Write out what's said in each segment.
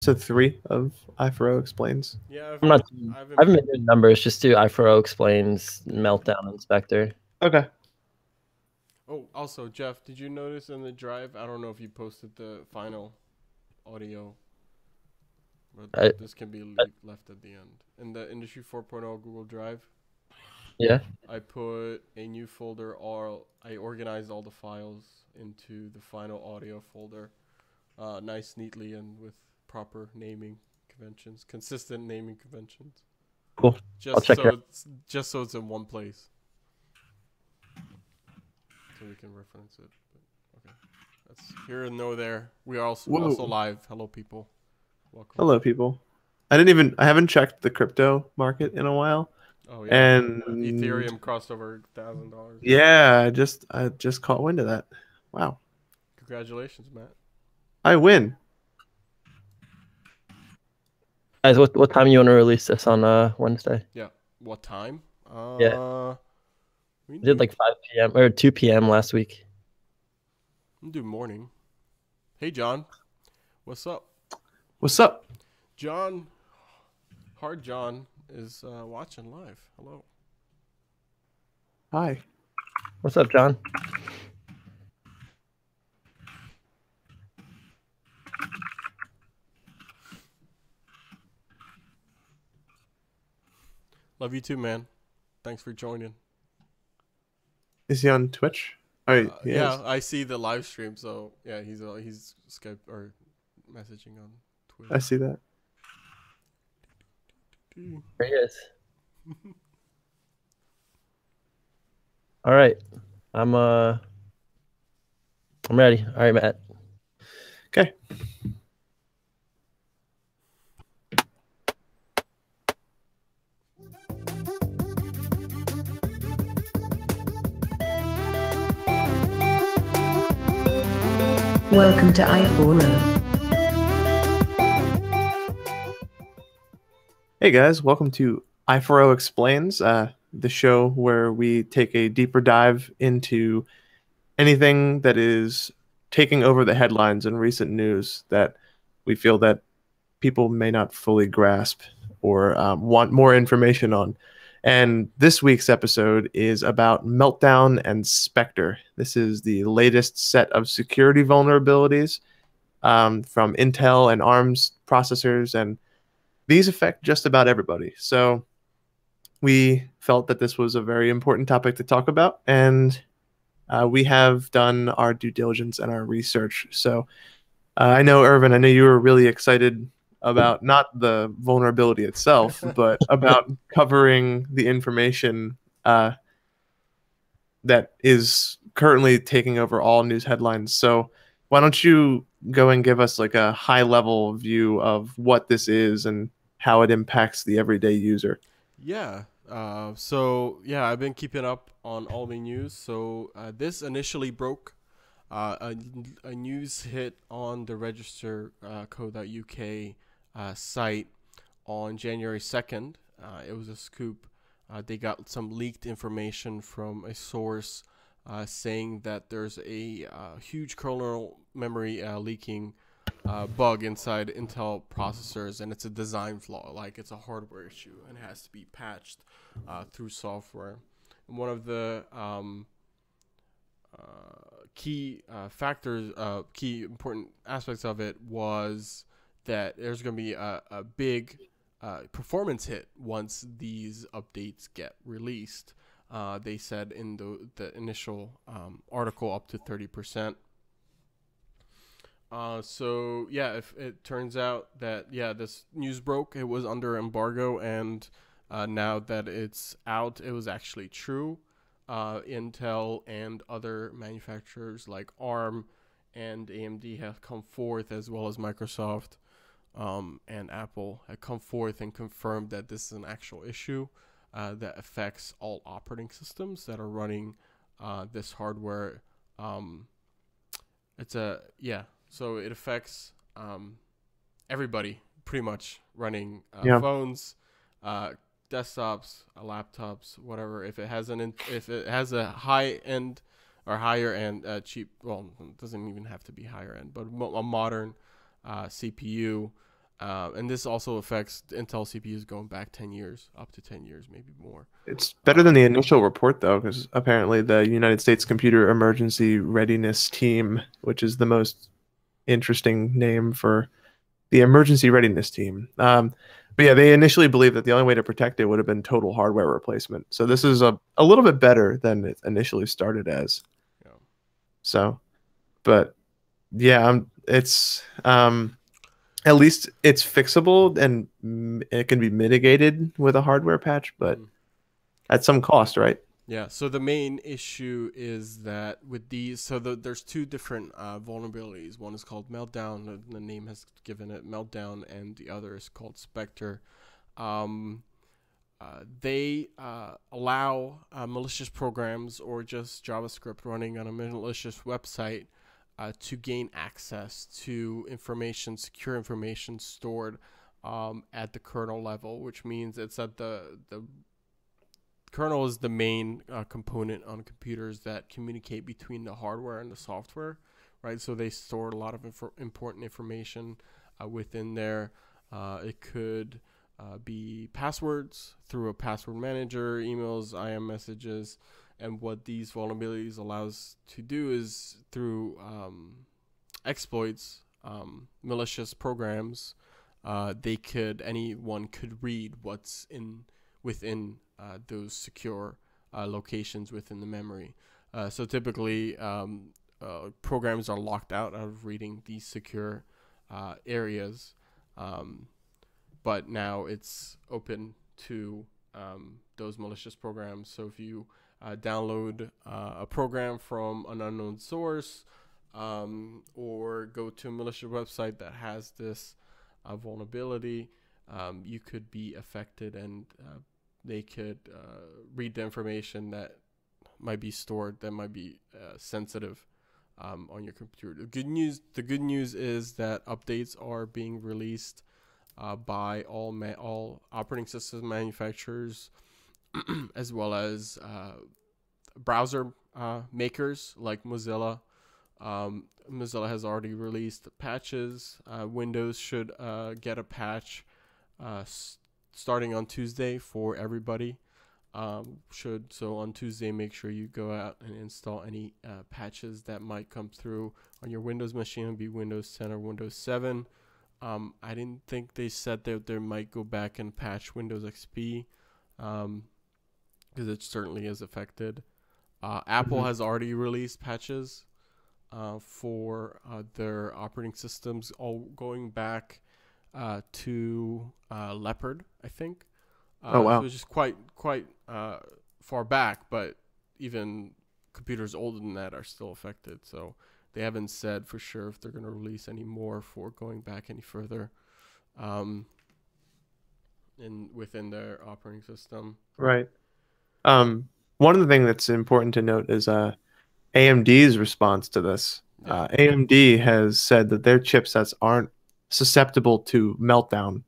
episode 3 of i4o Explains. Yeah, I'm not. I haven't I haven't been. been doing numbers. Just do i4o explains Meltdown and Spectre. Okay. Oh, also, Jeff, did you notice in the drive? I don't know if you posted the final audio, but I, this can be left at the end. In the Industry 4.0 Google Drive, yeah. I put a new folder. Or I organized all the files into the final audio folder, nice, neatly, and with proper naming conventions, consistent naming conventions. Cool. I'll check it. Just so it's in one place, so we can reference it. But, okay, that's here and no there. We are also live. Hello, people. Welcome. Hello, people. I haven't checked the crypto market in a while. Oh yeah. And Ethereum crossed over $1,000. Yeah, I just caught wind of that. Wow. Congratulations, Matt. I win. Guys, what time you want to release this on Wednesday? Yeah. What time? Yeah. We did like 5 p.m. or 2 p.m. last week. We'll do morning. Hey, John. What's up? What's up? John. Hard John is watching live. Hello. Hi. What's up, John? Love you too, man. Thanks for joining. Is he on Twitch? All right. Yeah, I see the live stream. So yeah, he's Skype or messaging on Twitter. I see that. There he is. All right, I'm ready. All right, Matt. Okay. Welcome to i4o. Hey guys, welcome to i4o Explains, the show where we take a deeper dive into anything that is taking over the headlines in recent news that we feel that people may not fully grasp or want more information on. And this week's episode is about Meltdown and Spectre. This is the latest set of security vulnerabilities from Intel and ARM's processors, and these affect just about everybody. So we felt that this was a very important topic to talk about, and we have done our due diligence and our research. So I know, Ervin, I know you were really excited about not the vulnerability itself, but about covering the information that is currently taking over all news headlines. So why don't you go and give us like a high-level view of what this is and how it impacts the everyday user? Yeah. So yeah, I've been keeping up on all the news. So this initially broke. A news hit on the register.co.uk site on January 2nd. It was a scoop. They got some leaked information from a source saying that there's a huge kernel memory leaking bug inside Intel processors, and it's a design flaw, like it's a hardware issue, and it has to be patched through software. And one of the key factors, key important aspects of it was that there's going to be a big performance hit once these updates get released. They said in the initial article up to 30%. So yeah, if it turns out that this news broke, it was under embargo, and now that it's out, it was actually true. Intel and other manufacturers like ARM and AMD have come forth, as well as Microsoft and Apple have come forth and confirmed that this is an actual issue that affects all operating systems that are running this hardware. So it affects everybody pretty much running phones, desktops, laptops, whatever. If it has a high end or higher end cheap, well, it doesn't even have to be higher end, but a modern CPU, And this also affects Intel CPUs going back 10 years, up to 10 years, maybe more. It's better than the initial report, though, because apparently the United States Computer Emergency Readiness Team, which is the most interesting name for the emergency readiness team. But yeah, they initially believed that the only way to protect it would have been total hardware replacement. So this is a little bit better than it initially started as. Yeah. So, but yeah, it's at least it's fixable and it can be mitigated with a hardware patch, but at some cost, right? Yeah, so the main issue is that with these, there's two different vulnerabilities. One is called Meltdown, the name has given it Meltdown, and the other is called Spectre. They allow malicious programs or just JavaScript running on a malicious website to gain access to information, secure information stored at the kernel level, which means it's at the kernel is the main component on computers that communicate between the hardware and the software, right? So they store a lot of important information within there. It could be passwords through a password manager, emails, IM messages, and what these vulnerabilities allows to do is through exploits, malicious programs, anyone could read what's within those secure locations within the memory. So typically, programs are locked out of reading these secure areas, but now it's open to those malicious programs. So if you download a program from an unknown source, or go to a malicious website that has this vulnerability, you could be affected, and they could read the information that might be stored, that might be sensitive on your computer. The good news is that updates are being released by all operating system manufacturers, as well as browser makers like Mozilla. Mozilla has already released patches. Windows should get a patch starting on Tuesday for everybody. So on Tuesday, make sure you go out and install any patches that might come through on your Windows machine. It'll be Windows 10 or Windows 7. I didn't think they said that they might go back and patch Windows XP, because it certainly is affected. Apple has already released patches for their operating systems, all going back to Leopard, I think. Oh wow! So it's just quite far back, but even computers older than that are still affected. So they haven't said for sure if they're going to release any more for going back any further, within their operating system. Right. One of the things that's important to note is AMD's response to this. Yeah. AMD has said that their chipsets aren't susceptible to Meltdown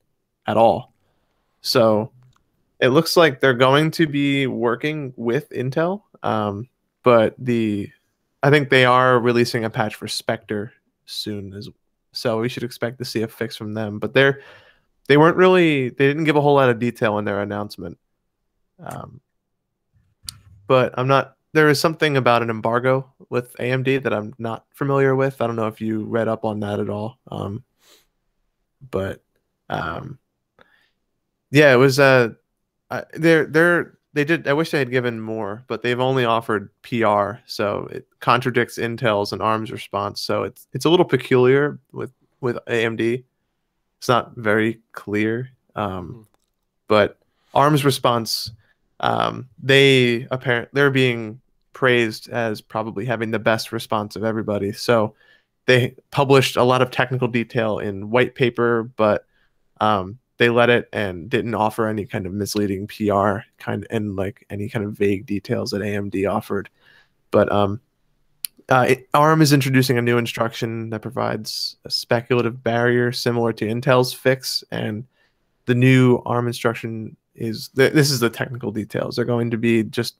at all. So it looks like they're going to be working with Intel, but I think they are releasing a patch for Spectre soon, so we should expect to see a fix from them. But they didn't give a whole lot of detail in their announcement. But there is something about an embargo with AMD that I'm not familiar with. I don't know if you read up on that at all. Yeah, it was they did. I wish they had given more, but they've only offered PR, so it contradicts Intel's and ARM's response. So it's a little peculiar with AMD. It's not very clear, but ARM's response, they're being praised as probably having the best response of everybody. So they published a lot of technical detail in white paper, but they let it and didn't offer any kind of misleading PR and like any kind of vague details that AMD offered. But ARM is introducing a new instruction that provides a speculative barrier similar to Intel's fix, and the new ARM instruction this is the technical details. They're going to be just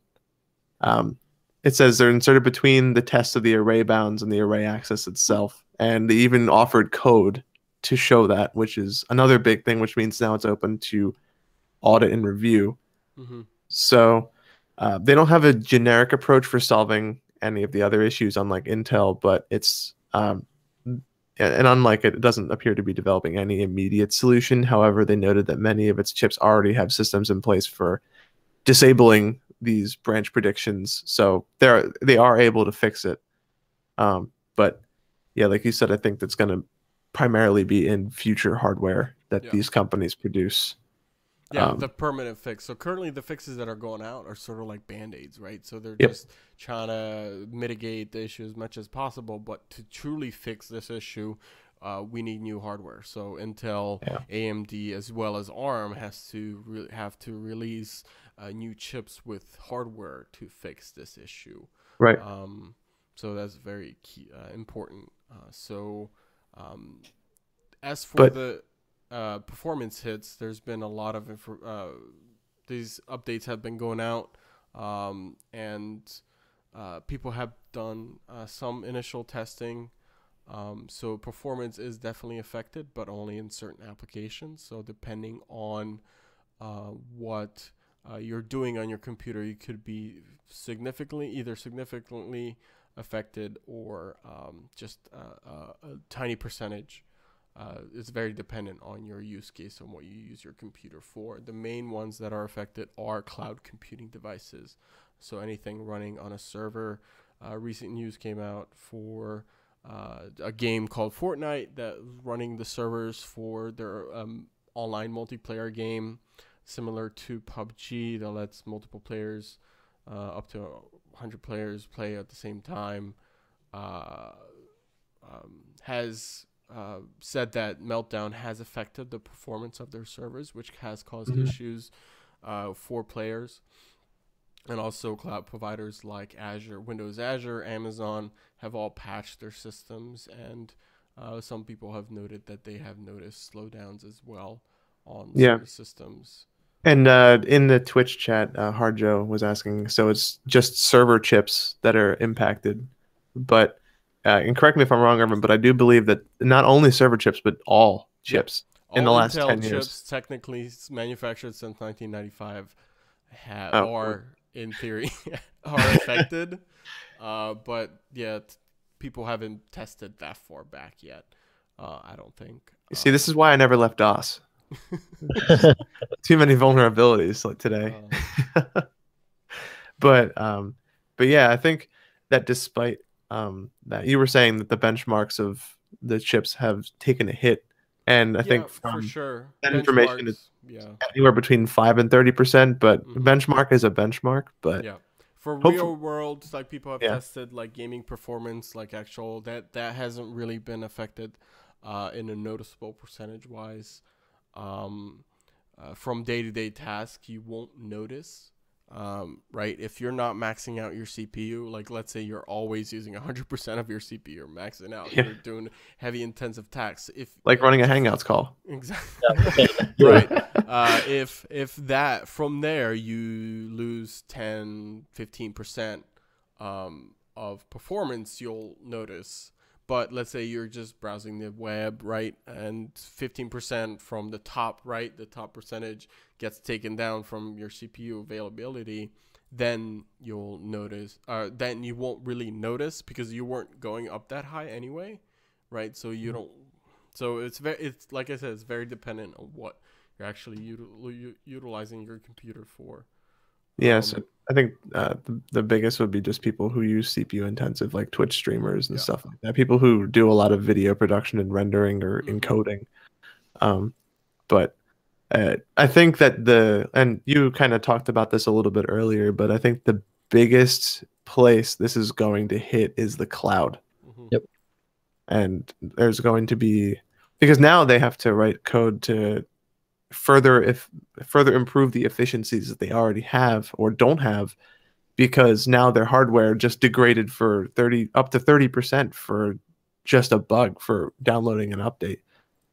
it says they're inserted between the test of the array bounds and the array access itself, and they even offered code to show that, which is another big thing, which means now it's open to audit and review. So they don't have a generic approach for solving any of the other issues, unlike Intel, but it's and unlike it doesn't appear to be developing any immediate solution. However, they noted that many of its chips already have systems in place for disabling these branch predictions, so they are able to fix it. But yeah, like you said, I think that's going to primarily be in future hardware that these companies produce. Yeah, the permanent fix. So currently the fixes that are going out are sort of like Band-Aids, right? So they're just trying to mitigate the issue as much as possible. But to truly fix this issue, we need new hardware. So Intel, AMD, as well as ARM have to release new chips with hardware to fix this issue. Right. So that's very key, important. As for the performance hits, there's been a lot of these updates have been going out, and people have done some initial testing. So performance is definitely affected, but only in certain applications. So depending on what you're doing on your computer, you could be significantly affected or just a tiny percentage. It's very dependent on your use case and what you use your computer for. The main ones that are affected are cloud computing devices. So anything running on a server. Recent news came out for a game called Fortnite that was running the servers for their online multiplayer game, similar to PUBG, that lets multiple players, up to 100 players, play at the same time. Has said that Meltdown has affected the performance of their servers, which has caused issues for players. And also cloud providers like Windows Azure, Amazon have all patched their systems, and some people have noted that they have noticed slowdowns as well on certain systems. And in the Twitch chat, Harjo was asking, so it's just server chips that are impacted, but and correct me if I'm wrong, Ervin, but I do believe that not only server chips, but all chips in the last 10 years. Chips, technically manufactured since 1995, are in theory are affected, but yet people haven't tested that far back yet. I don't think. You see, this is why I never left DOS. Too many vulnerabilities like today. But yeah, I think that despite that, you were saying that the benchmarks of the chips have taken a hit, and I think for sure that information is anywhere between 5% and 30%. But benchmark is a benchmark. But for real world, like people have tested like gaming performance, like actual that hasn't really been affected in a noticeable percentage wise. From day-to-day tasks, you won't notice, right? If you're not maxing out your CPU, like let's say you're always using 100% of your CPU, you're maxing out, you're doing heavy intensive tasks. Running a Hangouts call. Exactly. Right. If that from there you lose 10, 15% of performance, you'll notice. But let's say you're just browsing the web, right, and 15% from the top, right, the top percentage gets taken down from your CPU availability, then you'll notice, then you won't really notice because you weren't going up that high anyway, right? So you don't, so it's like I said, it's very dependent on what you're actually utilizing your computer for. Yes, I think the biggest would be just people who use CPU intensive, like Twitch streamers and stuff like that. People who do a lot of video production and rendering or encoding. But I think that and you kind of talked about this a little bit earlier, but I think the biggest place this is going to hit is the cloud. Yep. And there's going to be, because now they have to write code to further improve the efficiencies that they already have or don't have, because now their hardware just degraded for up to 30% for just a bug for downloading an update.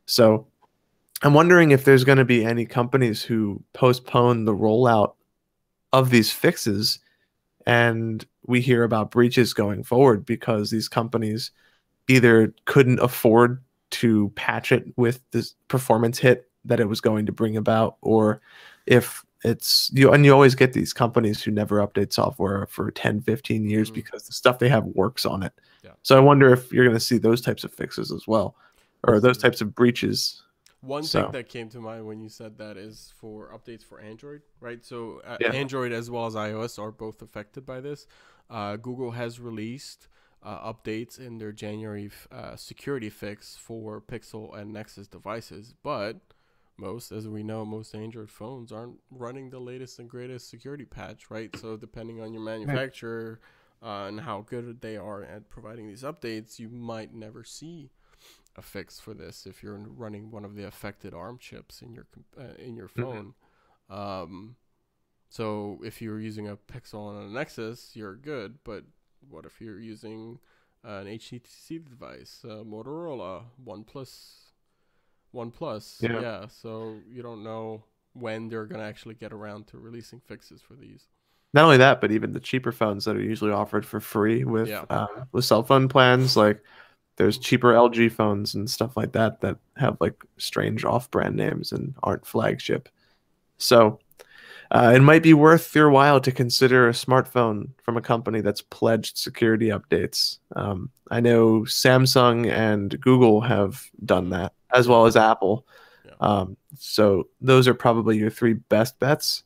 So I'm wondering if there's going to be any companies who postpone the rollout of these fixes, and we hear about breaches going forward because these companies either couldn't afford to patch it with this performance hit that it was going to bring about, or if it's you. And you always get these companies who never update software for 10, 15 years because the stuff they have works on it. Yeah. So I wonder if you're going to see those types of fixes as well, or those types of breaches. One thing that came to mind when you said that is for updates for Android, right? So Android as well as iOS are both affected by this. Google has released updates in their January security fix for Pixel and Nexus devices, but as we know, most Android phones aren't running the latest and greatest security patch, right? So depending on your manufacturer and how good they are at providing these updates, you might never see a fix for this if you're running one of the affected ARM chips in your phone. So if you're using a Pixel and a Nexus, you're good. But what if you're using an HTC device, Motorola, OnePlus? Yeah. So you don't know when they're going to actually get around to releasing fixes for these. Not only that, but even the cheaper phones that are usually offered for free with cell phone plans, like there's cheaper LG phones and stuff like that that have like strange off-brand names and aren't flagship. So it might be worth your while to consider a smartphone from a company that's pledged security updates. I know Samsung and Google have done that, as well as Apple. So those are probably your three best bets.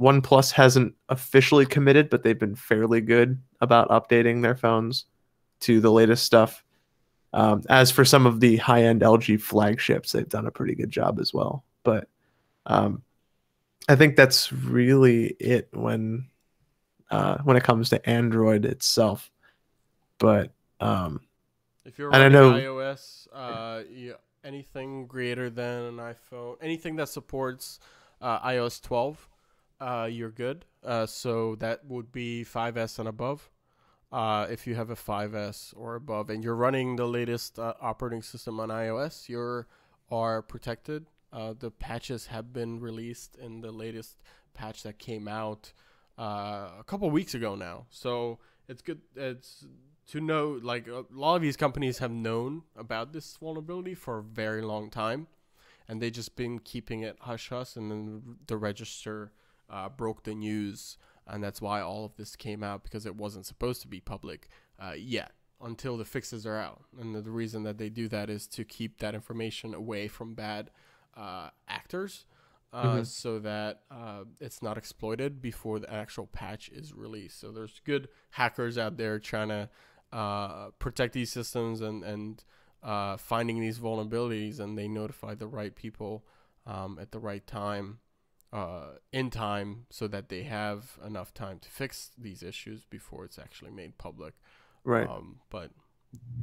OnePlus hasn't officially committed, but they've been fairly good about updating their phones to the latest stuff. As for some of the high-end LG flagships, they've done a pretty good job as well. But I think that's really it when it comes to Android itself. But if you're running iOS, anything greater than an iPhone, anything that supports iOS 12, you're good. So that would be 5S and above. If you have a 5S or above and you're running the latest operating system on iOS, you are protected. The patches have been released in the latest patch that came out a couple weeks ago now. So it's good. It's to know, like, a lot of these companies have known about this vulnerability for a very long time, and they just been keeping it hush-hush, and then the Register broke the news. And that's why all of this came out, because it wasn't supposed to be public yet until the fixes are out. And the reason that they do that is to keep that information away from bad actors so that it's not exploited before the actual patch is released. So there's good hackers out there trying to protect these systems and finding these vulnerabilities, and they notify the right people at the right time. In time, so that they have enough time to fix these issues before it's actually made public. Right. But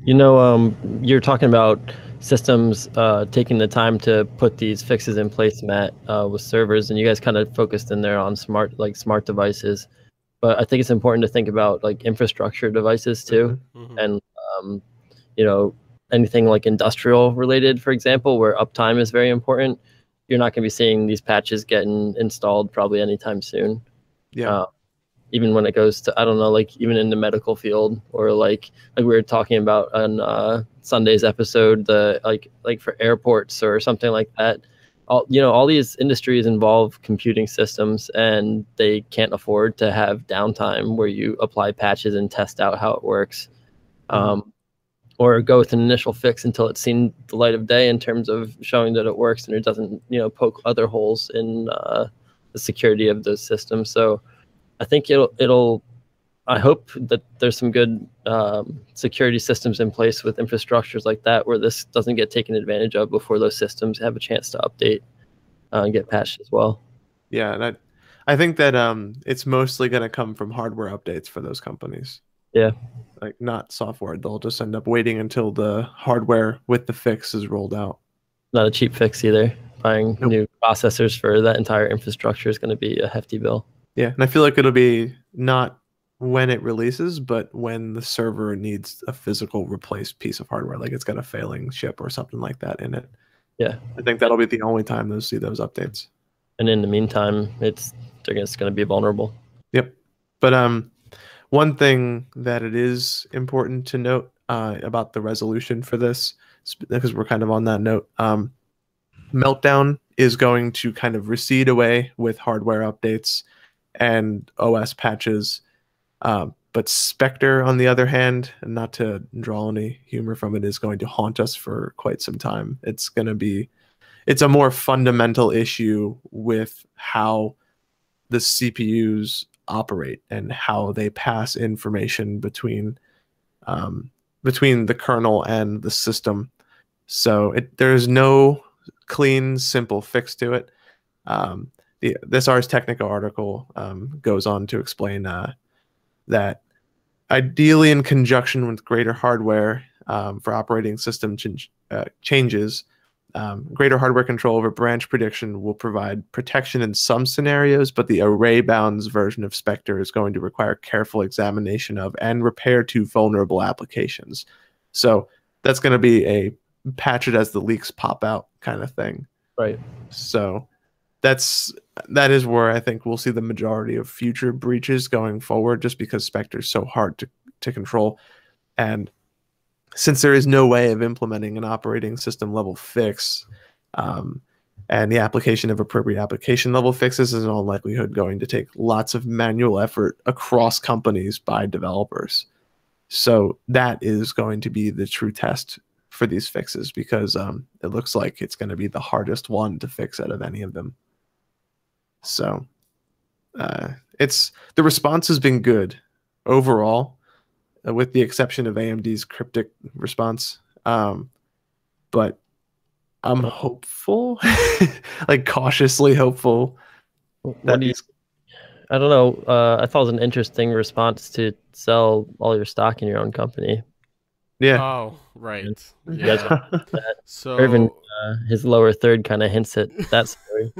you're talking about systems taking the time to put these fixes in place, Matt, with servers, and you guys kind of focused in there on smart devices. But I think it's important to think about like infrastructure devices too, and anything like industrial related, for example, where uptime is very important. You're not going to be seeing these patches getting installed probably anytime soon. Yeah. Even when it goes to, I don't know, like even in the medical field, or like we were talking about on Sunday's episode, the like for airports or something like that. All these industries involve computing systems, and they can't afford to have downtime where you apply patches and test out how it works. Or go with an initial fix until it's seen the light of day in terms of showing that it works and it doesn't, poke other holes in the security of those systems. So I think I hope that there's some good security systems in place with infrastructures like that, where this doesn't get taken advantage of before those systems have a chance to update and get patched as well. Yeah, and I think that it's mostly going to come from hardware updates for those companies. Yeah. Like not software. They'll just end up waiting until the hardware with the fix is rolled out. Not a cheap fix either. Buying new processors for that entire infrastructure is going to be a hefty bill. Yeah, and I feel like it'll be not when it releases, but when the server needs a physical replaced piece of hardware, like it's got a failing chip or something like that in it. Yeah. I think that'll be the only time they'll see those updates. And in the meantime, it's going to be vulnerable. Yep. But one thing that it is important to note about the resolution for this because we're kind of on that note. Meltdown is going to kind of recede away with hardware updates and OS patches. But Spectre, on the other hand, and not to draw any humor from it, is going to haunt us for quite some time. It's a more fundamental issue with how the CPUs operate and how they pass information between the kernel and the system. So there's no clean, simple fix to it. This Ars Technica article goes on to explain that ideally in conjunction with greater hardware for operating system changes, greater hardware control over branch prediction will provide protection in some scenarios, but the array bounds version of Spectre is going to require careful examination of and repair to vulnerable applications. So that's going to be a patch it as the leaks pop out kind of thing. Right. So that is where I think we'll see the majority of future breaches going forward, just because Spectre is so hard to control. And since there is no way of implementing an operating system level fix, and the application of appropriate application level fixes is in all likelihood going to take lots of manual effort across companies by developers. So that is going to be the true test for these fixes, because it looks like it's going to be the hardest one to fix out of any of them. So the response has been good overall, with the exception of AMD's cryptic response. But I'm hopeful, like cautiously hopeful. I don't know. I thought it was an interesting response to sell all your stock in your own company. Yeah. Oh, right. Yeah. So Ervin, his lower third kind of hints at that story.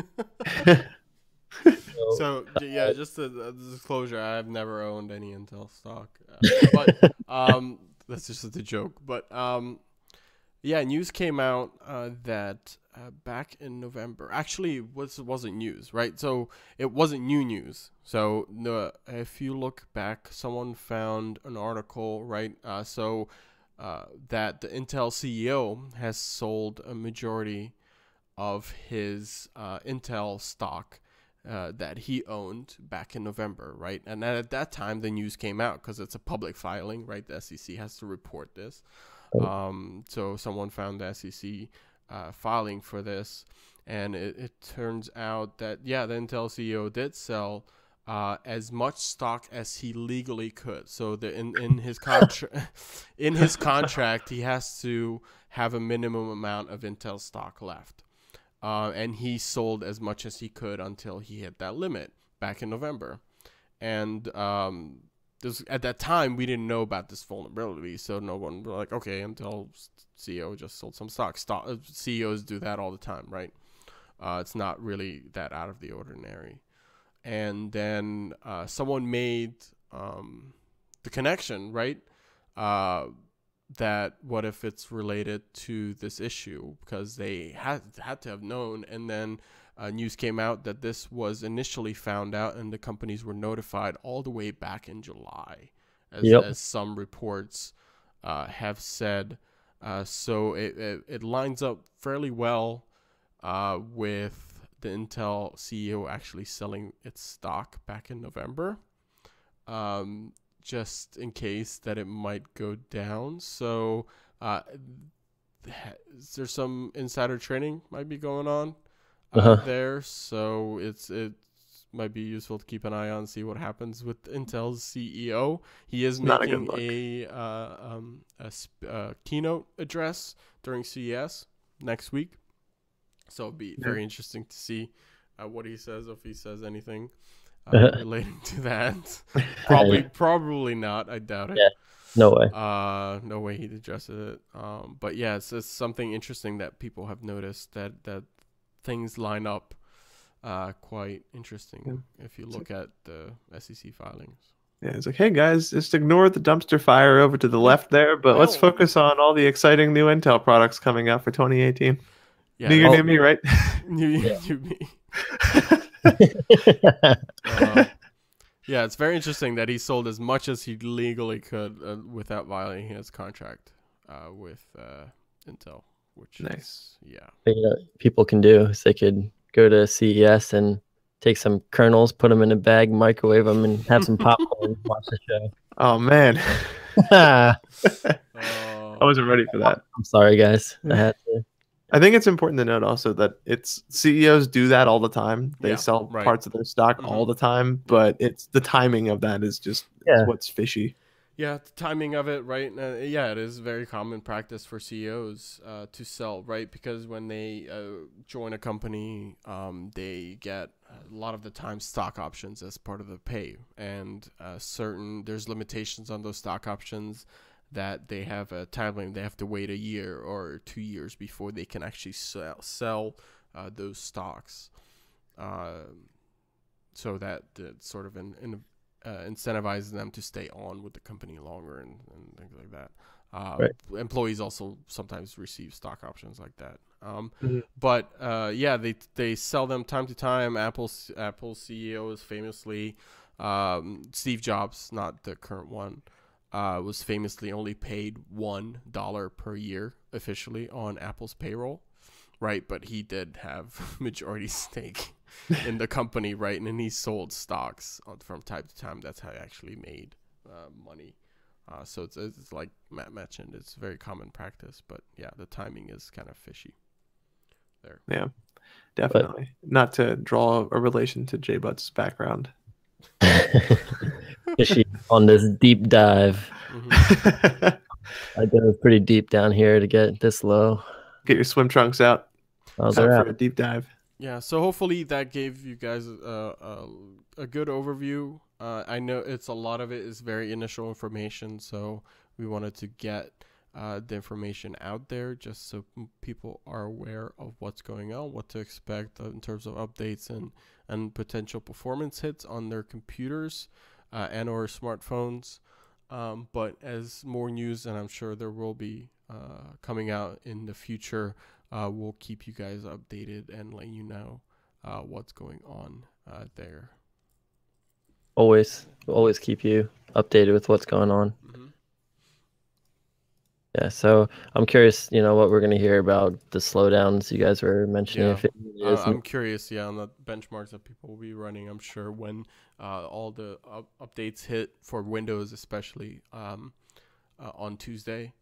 So yeah, just a disclosure, I've never owned any Intel stock, but that's just a joke. But yeah, news came out that back in November, actually, wasn't news, right? So it wasn't new news. So if you look back, someone found an article, right? That the Intel CEO has sold a majority of his Intel stock that he owned back in November, right? And at that time, the news came out because it's a public filing, right? The SEC has to report this. So someone found the SEC filing for this, and it turns out that, yeah, the Intel CEO did sell as much stock as he legally could. So in his contract, he has to have a minimum amount of Intel stock left. And he sold as much as he could until he hit that limit back in November. And at that time, we didn't know about this vulnerability, so no one was like, okay, Intel CEO just sold some stock. CEOs do that all the time, right? It's not really that out of the ordinary. And then someone made the connection, right? That what if it's related to this issue, because they had to have known. And then news came out that this was initially found out and the companies were notified all the way back in July, as some reports have said. So it lines up fairly well with the Intel CEO actually selling its stock back in November, just in case that it might go down. So there's some insider trading might be going on there. So it might be useful to keep an eye on, see what happens with Intel's CEO. He is making a keynote address during CES next week. So it'll be very interesting to see what he says, if he says anything relating to that. Probably not. I doubt it. Yeah, no way. No way he'd address it. But yeah, it's something interesting that people have noticed, that things line up quite interesting if you look at the SEC filings. Yeah, it's like, hey guys, just ignore the dumpster fire over to the left there, but let's focus on all the exciting new Intel products coming out for 2018. Yeah, new year, new me, right? New year, new me. Yeah, it's very interesting that he sold as much as he legally could without violating his contract with Intel, which Nice. is, yeah. You know, people can do is they could go to CES and take some kernels, put them in a bag, microwave them, and have some popcorn and watch the show. Oh man, I'm I wasn't ready for that. sorry, guys. I had to. I think it's important to note also that it's CEOs do that all the time. They Yeah, sell right. parts of their stock all the time, but it's the timing of that is just Yeah. what's fishy. Yeah, the timing of it, right? Yeah, it is very common practice for CEOs to sell, right? Because when they join a company, they get a lot of the time stock options as part of the pay, and there's limitations on those stock options that they have a timeline. They have to wait a year or 2 years before they can actually sell those stocks. So that sort of incentivizes them to stay on with the company longer and things like that. Right. Employees also sometimes receive stock options like that. Mhm. But yeah, they sell them time to time. Apple CEO is famously Steve Jobs, not the current one, was famously only paid $1 per year officially on Apple's payroll, right? But he did have majority stake in the company, right? And then he sold stocks from time to time. That's how he actually made money. So it's like Matt mentioned, it's very common practice. But yeah, the timing is kind of fishy there. Yeah, definitely. Not to draw a relation to J But's background. Fishy on this deep dive. I dove pretty deep down here to get this low. Get your swim trunks out. Oh, Time they're for out. a deep dive. Yeah, so hopefully that gave you guys a good overview. I know it's a lot of it is very initial information, so we wanted to get the information out there just so people are aware of what's going on, what to expect in terms of updates and potential performance hits on their computers and or smartphones. But as more news, and I'm sure there will be coming out in the future, we'll keep you guys updated and let you know what's going on there. Always keep you updated with what's going on. Mm-hmm. Yeah, so I'm curious, what we're going to hear about the slowdowns you guys were mentioning. Yeah. I'm curious, on the benchmarks that people will be running. I'm sure when all the updates hit for Windows, especially on Tuesday,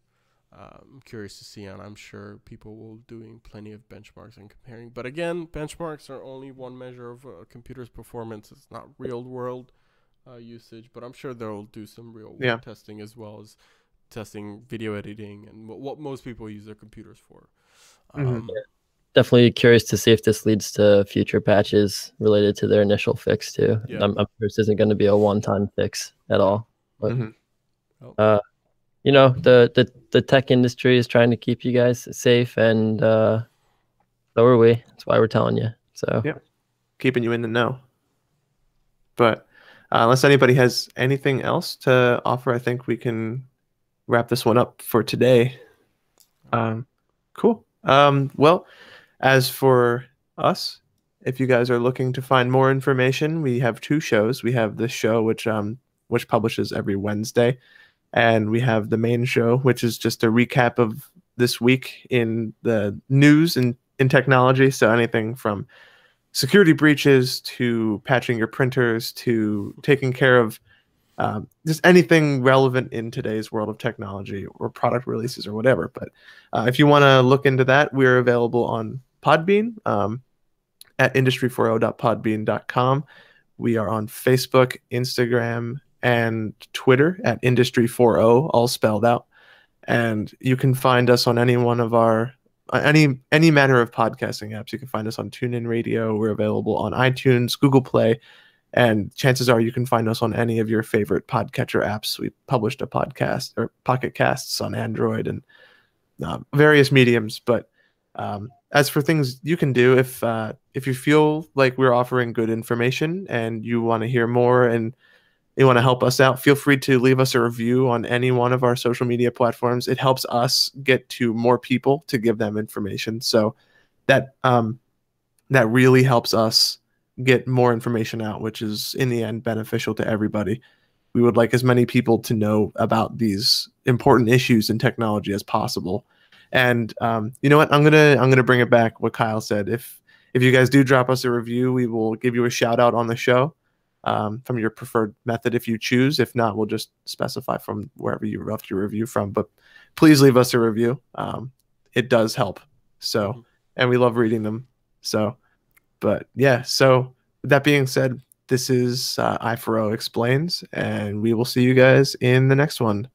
I'm curious to see, and I'm sure people will be doing plenty of benchmarks and comparing. But again, benchmarks are only one measure of a computer's performance. It's not real world usage, but I'm sure they'll do some real world testing as well as testing video editing and what most people use their computers for. Definitely curious to see if this leads to future patches related to their initial fix too. Yeah. I'm sure this isn't going to be a one-time fix at all. But, the tech industry is trying to keep you guys safe, and so are we. That's why we're telling you. So keeping you in the know. But unless anybody has anything else to offer, I think we can wrap this one up for today. Cool. Well, as for us, if you guys are looking to find more information, we have two shows. We have this show, which publishes every Wednesday, and we have the main show, which is just a recap of this week in the news and in technology. So anything from security breaches to patching your printers to taking care of just anything relevant in today's world of technology or product releases or whatever. But if you want to look into that, we're available on Podbean at industry40.podbean.com. We are on Facebook, Instagram, and Twitter at Industry40, all spelled out. And you can find us on any one of our any manner of podcasting apps. You can find us on TuneIn Radio. We're available on iTunes, Google Play, and chances are you can find us on any of your favorite podcatcher apps. We published a podcast or Pocket Casts on Android and various mediums. But as for things you can do, if you feel like we're offering good information and you want to hear more and you want to help us out, feel free to leave us a review on any one of our social media platforms. It helps us get to more people to give them information. So that really helps us get more information out, which is in the end beneficial to everybody. We would like as many people to know about these important issues in technology as possible. And you know what? I'm gonna bring it back. What Kyle said. If you guys do drop us a review, we will give you a shout out on the show from your preferred method if you choose. If not, we'll just specify from wherever you left your review from. But please leave us a review. It does help. So, and we love reading them. So, but yeah. So with that being said, this is i4o Explains, and we will see you guys in the next one.